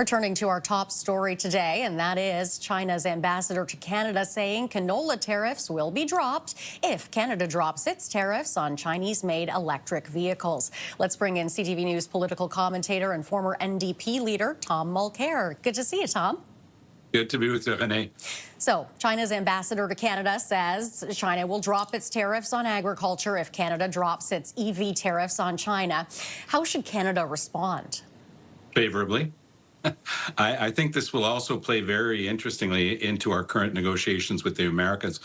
Returning to our top story today, and that is China's ambassador to Canada saying canola tariffs will be dropped if Canada drops its tariffs on Chinese-made electric vehicles. Let's bring in CTV News political commentator and former NDP leader, Tom Mulcair. Good to see you, Tom. Good to be with you, Renee. So, China's ambassador to Canada says China will drop its tariffs on agriculture if Canada drops its EV tariffs on China. How should Canada respond? Favorably. I think this will also play very interestingly into our current negotiations with the Americans.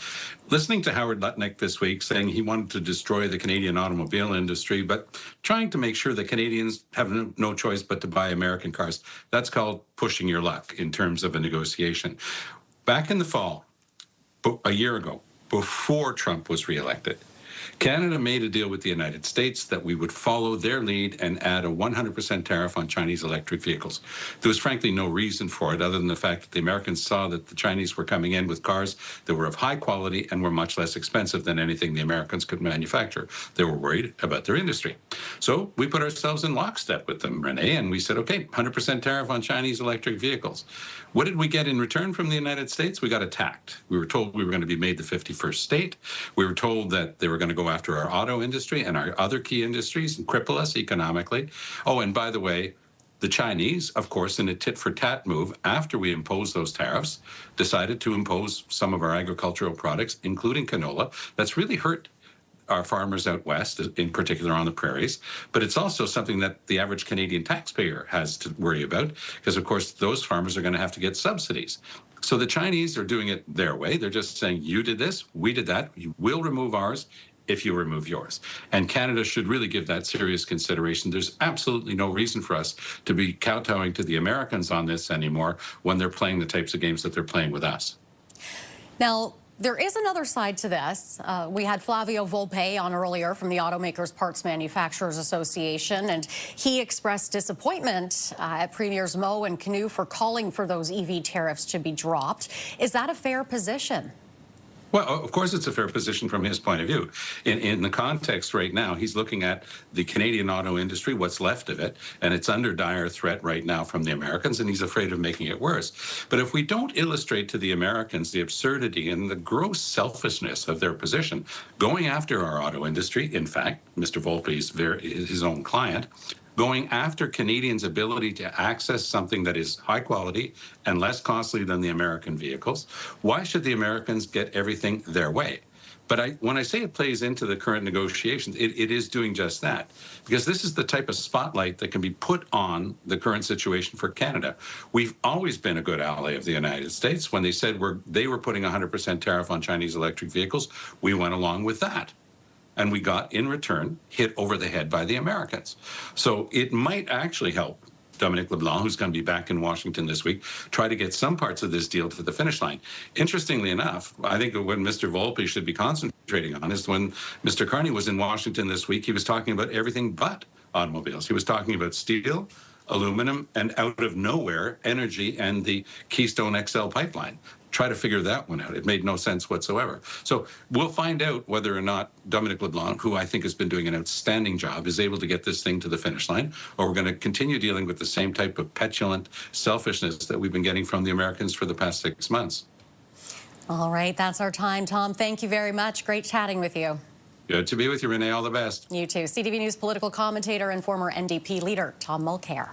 Listening to Howard Lutnick this week saying he wanted to destroy the Canadian automobile industry, but trying to make sure that Canadians have no choice but to buy American cars. That's called pushing your luck in terms of a negotiation. Back in the fall, a year ago, before Trump was reelected, Canada made a deal with the United States that we would follow their lead and add a 100% tariff on Chinese electric vehicles. There was frankly no reason for it other than the fact that the Americans saw that the Chinese were coming in with cars that were of high quality and were much less expensive than anything the Americans could manufacture. They were worried about their industry. So we put ourselves in lockstep with them, Renee, and we said, okay, 100% tariff on Chinese electric vehicles. What did we get in return from the United States? We got attacked. We were told we were going to be made the 51st state. We were told that they were going to go after our auto industry and our other key industries and cripple us economically. Oh, and by the way, the Chinese, of course, in a tit-for-tat move, after we imposed those tariffs, decided to impose some of our agricultural products, including canola. That's really hurt our farmers out west, in particular on the prairies. But it's also something that the average Canadian taxpayer has to worry about, because, of course, those farmers are going to have to get subsidies. So the Chinese are doing it their way. They're just saying, you did this, we did that, you will remove ours if you remove yours. And Canada should really give that serious consideration. There's absolutely no reason for us to be kowtowing to the Americans on this anymore when they're playing the types of games that they're playing with us. Now, there is another side to this. We had Flavio Volpe on earlier from the Automakers Parts Manufacturers Association, and he expressed disappointment at Premiers Moe and Canoe for calling for those EV tariffs to be dropped. Is that a fair position? Well, of course, it's a fair position from his point of view. In the context right now, he's looking at the Canadian auto industry, what's left of it, and it's under dire threat right now from the Americans, and he's afraid of making it worse. But if we don't illustrate to the Americans the absurdity and the gross selfishness of their position, going after our auto industry, in fact, Mr. Volpe is his own client, going after Canadians' ability to access something that is high quality and less costly than the American vehicles, why should the Americans get everything their way? But when I say it plays into the current negotiations, it is doing just that, because this is the type of spotlight that can be put on the current situation for Canada. We've always been a good ally of the United States. When they said they were putting 100% tariff on Chinese electric vehicles, we went along with that. And we got, in return, hit over the head by the Americans. So it might actually help Dominic LeBlanc, who's going to be back in Washington this week, try to get some parts of this deal to the finish line. Interestingly enough, I think what Mr. Volpe should be concentrating on is when Mr. Carney was in Washington this week, he was talking about everything but automobiles. He was talking about steel, aluminum, and out of nowhere, energy and the Keystone XL pipeline. Try to figure that one out. It made no sense whatsoever. So we'll find out whether or not Dominic LeBlanc, who I think has been doing an outstanding job, is able to get this thing to the finish line, or we're going to continue dealing with the same type of petulant selfishness that we've been getting from the Americans for the past 6 months. All right, that's our time, Tom. Thank you very much. Great chatting with you. Good to be with you, Renee. All the best. You too. CTV News political commentator and former NDP leader, Tom Mulcair.